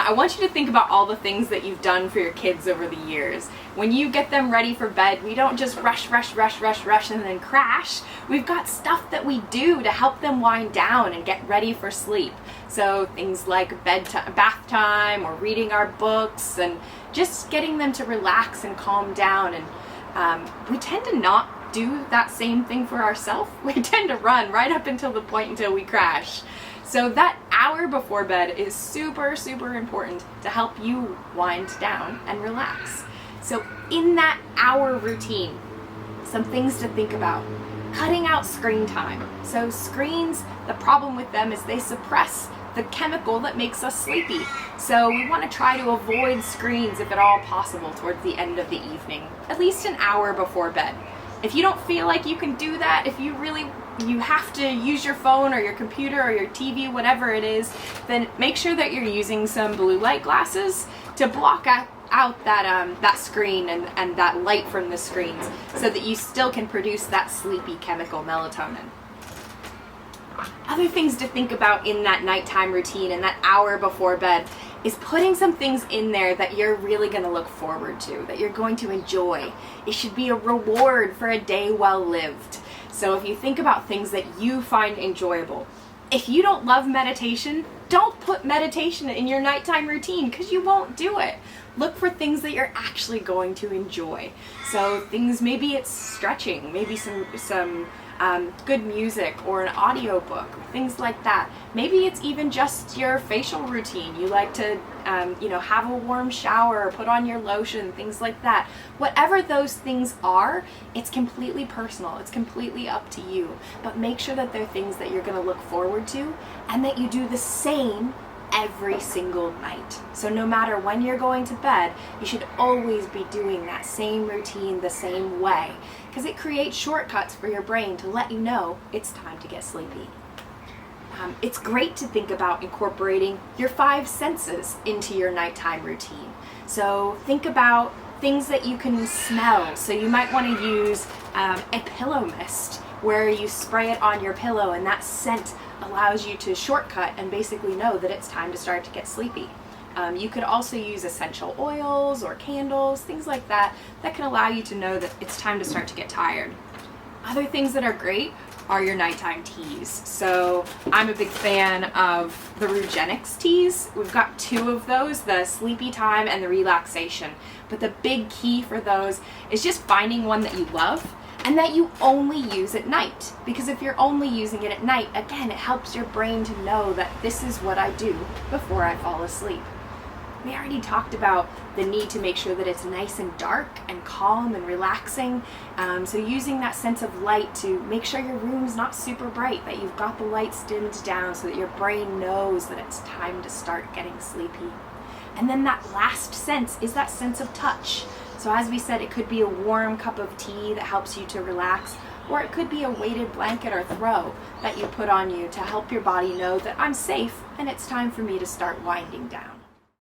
I want you to think about all the things that you've done for your kids over the years. When you get them ready for bed, we don't just rush and then crash. We've got stuff that we do to help them wind down and get ready for sleep. So things like bedtime, bath time, or reading our books, and just getting them to relax and calm down. And we tend to not do that same thing for ourselves. We tend to run right up until the point until we crash. So that hour before bed is super important to help you wind down and relax. So in that hour routine, some things to think about. Cutting out screen time. So screens, the problem with them is they suppress the chemical that makes us sleepy. So we want to try to avoid screens if at all possible towards the end of the evening, at least an hour before bed. If you don't feel like you can do that, if you have to use your phone or your computer or your TV, whatever it is, then make sure that you're using some blue light glasses to block out that screen and that light from the screens, so that you still can produce that sleepy chemical melatonin. Other things to think about in that nighttime routine and that hour before bed is putting some things in there that you're really going to look forward to, that you're going to enjoy. It should be a reward for a day well lived. So if you think about things that you find enjoyable, if you don't love meditation, don't put meditation in your nighttime routine, because you won't do it. Look for things that you're actually going to enjoy. So things, maybe it's stretching, maybe some good music or an audiobook, things like that. Maybe it's even just your facial routine. You like to have a warm shower, put on your lotion, things like that. Whatever those things are, it's completely personal. It's completely up to you. But make sure that they're things that you're going to look forward to, and that you do the same every single night. So no matter when you're going to bed, you should always be doing that same routine the same way, because it creates shortcuts for your brain to let you know it's time to get sleepy. It's great to think about incorporating your 5 senses into your nighttime routine. So think about things that you can smell. So you might want to use a pillow mist, where you spray it on your pillow, and that scent allows you to shortcut and basically know that it's time to start to get sleepy. You could also use essential oils or candles, things like that, that can allow you to know that it's time to start to get tired. Other things that are great are your nighttime teas. So I'm a big fan of the Rugenics teas. We've got 2 of those, the sleepy time and the relaxation. But the big key for those is just finding one that you love, and that you only use at night. Because if you're only using it at night, again, it helps your brain to know that this is what I do before I fall asleep. We already talked about the need to make sure that it's nice and dark and calm and relaxing. So using that sense of light to make sure your room's not super bright, that you've got the lights dimmed down so that your brain knows that it's time to start getting sleepy. And then that last sense is that sense of touch. So as we said, it could be a warm cup of tea that helps you to relax, or it could be a weighted blanket or throw that you put on you to help your body know that I'm safe and it's time for me to start winding down.